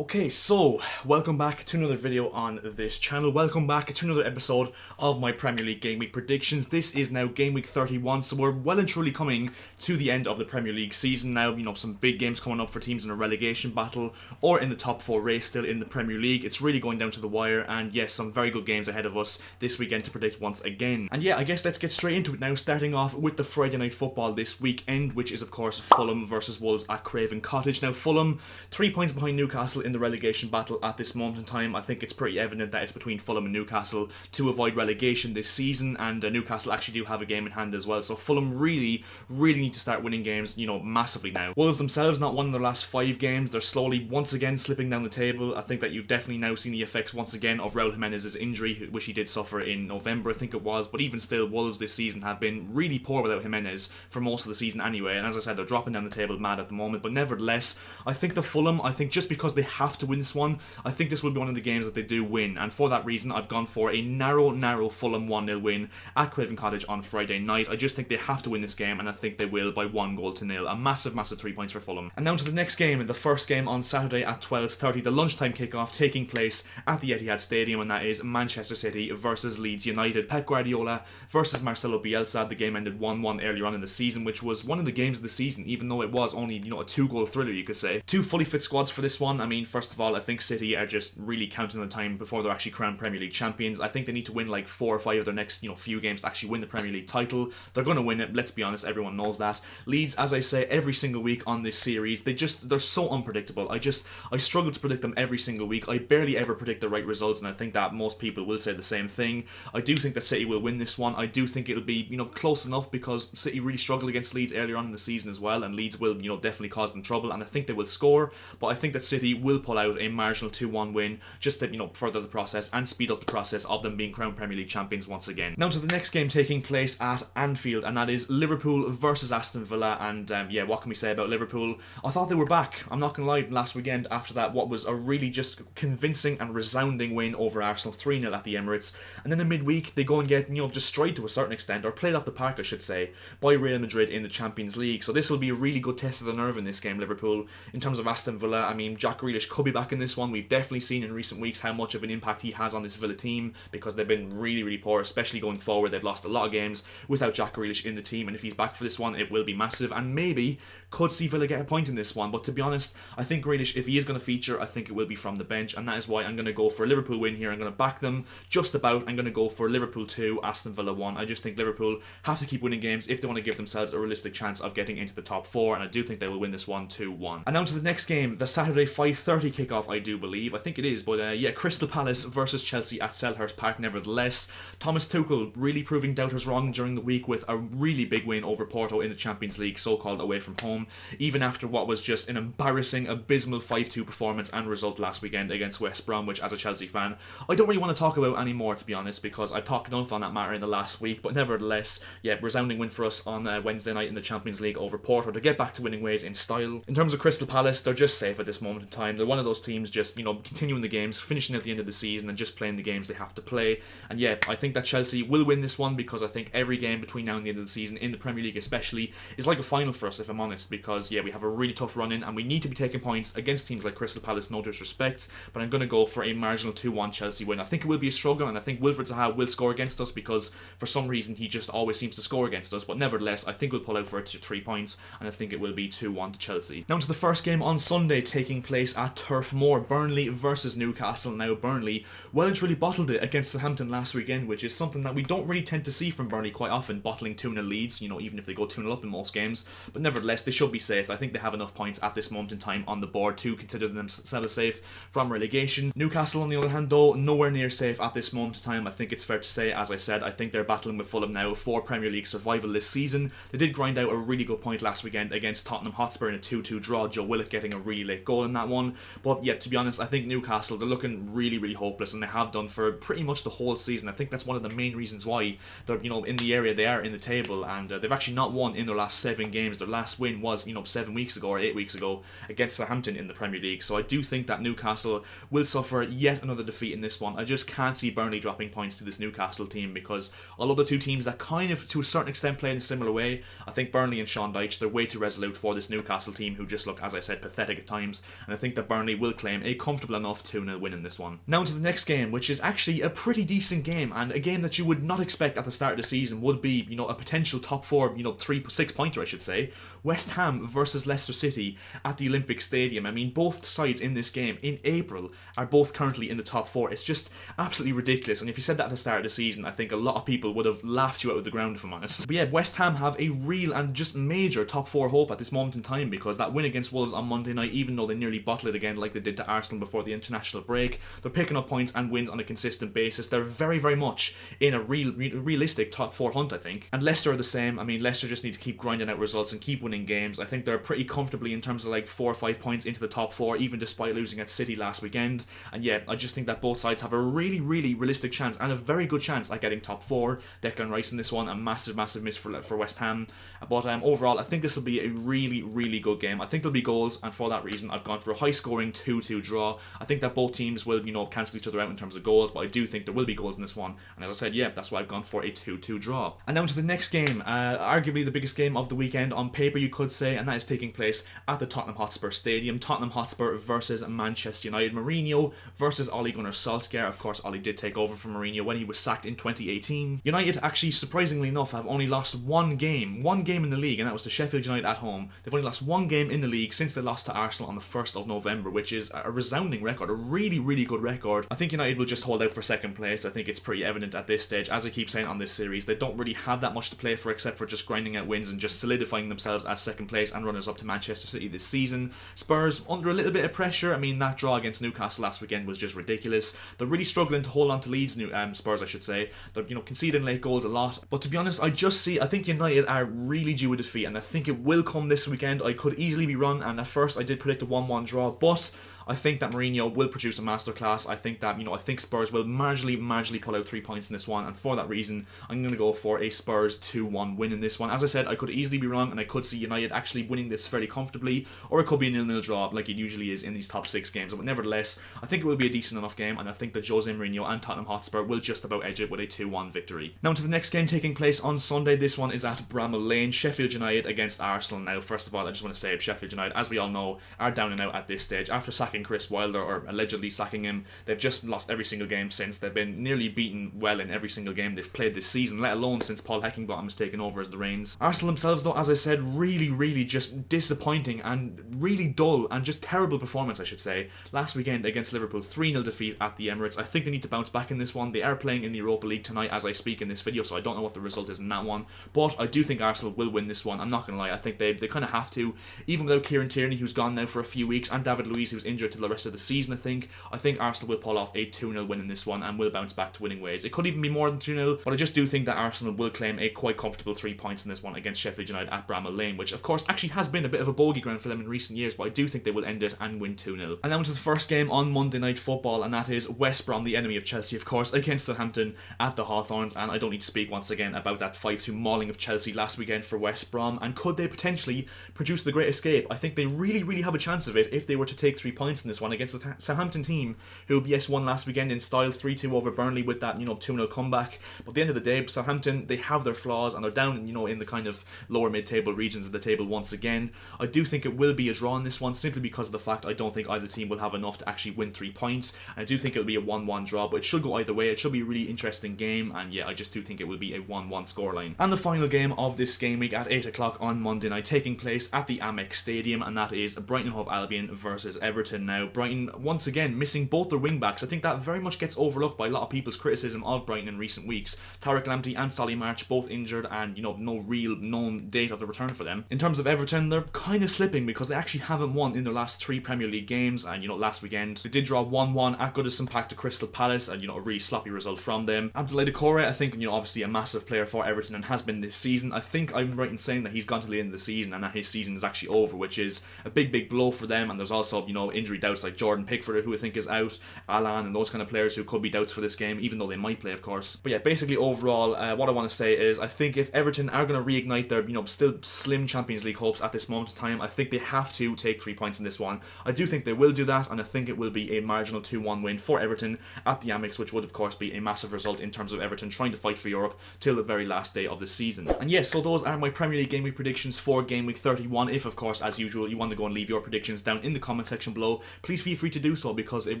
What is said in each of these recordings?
Okay, so welcome back to another video on this channel. Welcome back to another episode of my Premier League Game Week predictions. This is now Game Week 31, so we're well and truly coming to the end of the Premier League season now. You know, some big games coming up for teams in a relegation battle or in the top four race still in the Premier League. It's really going down to the wire, and yes, some very good games ahead of us this weekend to predict once again. And yeah, I guess let's get straight into it now, starting off with the Friday night football this weekend, which is of course Fulham versus Wolves at Craven Cottage. Now Fulham, 3 points behind Newcastle in the relegation battle at this moment in time. I think it's pretty evident that it's between Fulham and Newcastle to avoid relegation this season, and Newcastle actually do have a game in hand as well, so Fulham really need to start winning games, you know, massively now. Wolves themselves not won in their last 5 games. They're slowly once again slipping down the table. I think that you've definitely now seen the effects once again of Raul Jimenez's injury, which he did suffer in November, I think it was, but even still, Wolves this season have been really poor without Jimenez for most of the season anyway, and as I said, they're dropping down the table mad at the moment. But nevertheless, I think the Fulham, just because they have to win this one, I think this will be one of the games that they do win, and for that reason I've gone for a narrow Fulham 1-0 win at Craven Cottage on Friday night. I just think they have to win this game, and I think they will by 1-0. A massive 3 points for Fulham. And now to the next game, the first game on Saturday at 12:30, the lunchtime kickoff taking place at the Etihad Stadium, and that is Manchester City versus Leeds United. Pep Guardiola versus Marcelo Bielsa. The game ended 1-1 earlier on in the season, which was one of the games of the season, even though it was only, you know, a 2-goal thriller, you could say. 2 fully fit squads for this one. I mean, first of all, I think City are just really counting the time before they're actually crowned Premier League champions. I think they need to win like 4 or 5 of their next, few games to actually win the Premier League title. They're going to win it, let's be honest, everyone knows that. Leeds, as I say every single week on this series, they're so unpredictable. I struggle to predict them every single week. I barely ever predict the right results, and I think that most people will say the same thing. I do think that City will win this one. I do think it'll be, close enough, because City really struggled against Leeds earlier on in the season as well, and Leeds will, definitely cause them trouble, and I think they will score, but I think that City will pull out a marginal 2-1 win, just to, further the process and speed up the process of them being crowned Premier League champions once again. Now to the next game taking place at Anfield, and that is Liverpool versus Aston Villa, and yeah, what can we say about Liverpool? I thought they were back, I'm not gonna lie, last weekend after that, what was a really just convincing and resounding win over Arsenal, 3-0 at the Emirates, and then in midweek they go and get, destroyed to a certain extent, or played off the park I should say, by Real Madrid in the Champions League. So this will be a really good test of the nerve in this game, Liverpool. In terms of Aston Villa, I mean, Jack Grealish could be back in this one. We've definitely seen in recent weeks how much of an impact he has on this Villa team, because they've been really poor, especially going forward. They've lost a lot of games without Jack Grealish in the team, and if he's back for this one, it will be massive, and maybe could see Villa get a point in this one. But to be honest, I think Grealish, if he is going to feature, I think it will be from the bench, and that is why I'm going to go for a Liverpool win here. I'm going to back them just about. I'm going to go for Liverpool 2, Aston Villa 1. I just think Liverpool have to keep winning games if they want to give themselves a realistic chance of getting into the top 4, and I do think they will win this one 2-1. And now to the next game, the Saturday 5:30 kickoff, I do believe. I think it is, but yeah, Crystal Palace versus Chelsea at Selhurst Park. Nevertheless, Thomas Tuchel really proving doubters wrong during the week with a really big win over Porto in the Champions League, so-called away from home, even after what was just an embarrassing, abysmal 5-2 performance and result last weekend against West Brom, which as a Chelsea fan, I don't really want to talk about anymore, to be honest, because I've talked enough on that matter in the last week. But nevertheless, yeah, resounding win for us on Wednesday night in the Champions League over Porto to get back to winning ways in style. In terms of Crystal Palace, they're just safe at this moment in time. They're one of those teams just, continuing the games, finishing at the end of the season and just playing the games they have to play. And yeah, I think that Chelsea will win this one, because I think every game between now and the end of the season, in the Premier League especially, is like a final for us, if I'm honest, because yeah, we have a really tough run in and we need to be taking points against teams like Crystal Palace, no disrespect, but I'm going to go for a marginal 2-1 Chelsea win. I think it will be a struggle, and I think Wilfried Zaha will score against us, because for some reason he just always seems to score against us, but nevertheless, I think we'll pull out for it to 3 points, and I think it will be 2-1 to Chelsea. Now to the first game on Sunday taking place at Turf Moor, Burnley versus Newcastle. Now Burnley well and truly bottled it against Southampton last weekend, which is something that we don't really tend to see from Burnley quite often, bottling 2-0 leads, even if they go 2-0 up in most games, but nevertheless, they should be safe. I think they have enough points at this moment in time on the board to consider themselves safe from relegation. Newcastle, on the other hand, though, nowhere near safe at this moment in time. I think it's fair to say, as I said, I think they're battling with Fulham now for Premier League survival this season. They did grind out a really good point last weekend against Tottenham Hotspur in a 2-2 draw, Joe Willock getting a really late goal in that one. But yeah, to be honest, I think Newcastle, they're looking really hopeless, and they have done for pretty much the whole season. I think that's one of the main reasons why they're, in the area they are in the table, and they've actually not won in their last 7 games. Their last win was, 7 weeks ago or 8 weeks ago against Southampton in the Premier League. So I do think that Newcastle will suffer yet another defeat in this one. I just can't see Burnley dropping points to this Newcastle team, because although the two teams that kind of to a certain extent play in a similar way, I think Burnley and Sean Dyche, they're way too resolute for this Newcastle team, who just look, as I said, pathetic at times, and I think that Burnley will claim a comfortable enough 2-0 win in this one. Now into the next game, which is actually a pretty decent game, and a game that you would not expect at the start of the season would be, a potential top 4, 3-6 pointer, I should say. West Ham versus Leicester City at the Olympic Stadium. I mean, both sides in this game in April are both currently in the top 4. It's just absolutely ridiculous, and if you said that at the start of the season, I think a lot of people would have laughed you out of the ground, if I'm honest. But yeah, West Ham have a real and just major top 4 hope at this moment in time, because that win against Wolves on Monday night, even though they nearly bottled it again like they did to Arsenal before the international break, they're picking up points and wins on a consistent basis. They're very, very much in a realistic top 4 hunt, I think. And Leicester are the same. I mean, Leicester just need to keep grinding out results and keep winning games. I think they're pretty comfortably in terms of like 4 or 5 points into the top 4, even despite losing at City last weekend. And yeah, I just think that both sides have a really, really realistic chance and a very good chance at getting top 4. Declan Rice in this one, a massive, massive miss for West Ham. But overall, I think this will be a really, really good game. I think there'll be goals, and for that reason, I've gone for a high-scoring 2-2 draw. I think that both teams will, cancel each other out in terms of goals, but I do think there will be goals in this one. And as I said, yeah, that's why I've gone for a 2-2 draw. And now to the next game, arguably the biggest game of the weekend on paper, you could say, and that is taking place at the Tottenham Hotspur Stadium. Tottenham Hotspur versus Manchester United. Mourinho versus Ole Gunnar Solskjaer. Of course, Ole did take over from Mourinho when he was sacked in 2018. United, actually, surprisingly enough, have only lost one game in the league, and that was to Sheffield United at home. They've only lost one game in the league since they lost to Arsenal on the 1st of November, which is a resounding record, a really, really good record. I think United will just hold out for second place. I think it's pretty evident at this stage. As I keep saying on this series, they don't really have that much to play for except for just grinding out wins and just solidifying themselves as second place and runners up to Manchester City this season. Spurs under a little bit of pressure. I mean, that draw against Newcastle last weekend was just ridiculous. They're really struggling to hold on to leads, Spurs I should say. They're conceding late goals a lot. But to be honest, I think United are really due a defeat, and I think it will come this weekend. I could easily be wrong, and at first I did predict a 1-1 draw, but I think that Mourinho will produce a masterclass. I think that, I think Spurs will marginally pull out 3 points in this one, and for that reason, I'm going to go for a Spurs 2-1 win in this one. As I said, I could easily be wrong, and I could see United actually winning this fairly comfortably, or it could be a 0-0 draw, like it usually is in these top 6 games. But nevertheless, I think it will be a decent enough game, and I think that Jose Mourinho and Tottenham Hotspur will just about edge it with a 2-1 victory. Now to the next game taking place on Sunday. This one is at Bramall Lane, Sheffield United against Arsenal. Now, first of all, I just want to say Sheffield United, as we all know, are down and out at this stage. After sacking Chris Wilder, or allegedly sacking him, they've just lost every single game since. They've been nearly beaten well in every single game they've played this season, let alone since Paul Heckingbottom has taken over as the reins. Arsenal themselves, though, as I said, really, really just disappointing and really dull and just terrible performance, I should say. Last weekend against Liverpool, 3-0 defeat at the Emirates. I think they need to bounce back in this one. They are playing in the Europa League tonight as I speak in this video, so I don't know what the result is in that one, but I do think Arsenal will win this one. I'm not going to lie, I think they kind of have to, even without Kieran Tierney, who's gone now for a few weeks, and David Luiz, who's injured till the rest of the season. I think Arsenal will pull off a 2-0 win in this one and will bounce back to winning ways. It could even be more than 2-0, but I just do think that Arsenal will claim a quite comfortable 3 points in this one against Sheffield United at Bramall Lane, which of course actually has been a bit of a bogey ground for them in recent years, but I do think they will end it and win 2-0. And now to the first game on Monday Night Football, and that is West Brom, the enemy of Chelsea, of course, against Southampton at the Hawthorns. And I don't need to speak once again about that 5-2 mauling of Chelsea last weekend for West Brom, and could they potentially produce the great escape? I think they really, really have a chance of it if they were to take 3 points in this one against the Southampton team, who, yes, won last weekend in style 3-2 over Burnley with that, 2-0 comeback. But at the end of the day, Southampton, they have their flaws, and they're down, in the kind of lower mid-table regions of the table once again. I do think it will be a draw in this one, simply because of the fact I don't think either team will have enough to actually win 3 points. And I do think it'll be a 1-1 draw, but it should go either way. It should be a really interesting game, and yeah, I just do think it will be a 1-1 scoreline. And the final game of this game week at 8 o'clock on Monday night, taking place at the Amex Stadium, and that is Brighton Hove Albion versus Everton. Now, Brighton, once again, missing both their wing-backs. I think that very much gets overlooked by a lot of people's criticism of Brighton in recent weeks. Tariq Lamptey and Solly March both injured, and no real known date of the return for them. In terms of Everton, they're kind of slipping because they actually haven't won in their last 3 Premier League games, and last weekend they did draw 1-1 at Goodison Park to Crystal Palace, and a really sloppy result from them. Abdoulaye Doucouré, I think, obviously a massive player for Everton and has been this season. I think I'm right in saying that he's gone to the end of the season and that his season is actually over, which is a big blow for them. And there's also injury doubts like Jordan Pickford, who I think is out, Alan, and those kind of players who could be doubts for this game, even though they might play, of course. But yeah, basically overall, what I want to say is I think if Everton are going to reignite their still slim Champions League hopes at this moment in time, I think they have to take 3 points in this one. I do think they will do that, and I think it will be a marginal 2-1 win for Everton at the Amex, which would of course be a massive result in terms of Everton trying to fight for Europe till the very last day of the season. And yes, so those are my Premier League game week predictions for game week 31. If of course, as usual, you want to go and leave your predictions down in the comment section below, So please feel free to do so, because it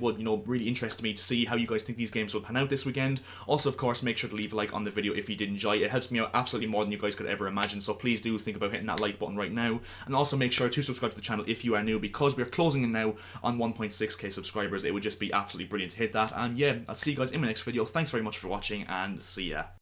would, really interest me to see how you guys think these games will pan out this weekend. Also, of course, make sure to leave a like on the video if you did enjoy it. It helps me out absolutely more than you guys could ever imagine, so please do think about hitting that like button right now. And also make sure to subscribe to the channel if you are new, because we're closing in now on 1.6k subscribers. It would just be absolutely brilliant to hit that. And yeah, I'll see you guys in my next video. Thanks very much for watching, and see ya.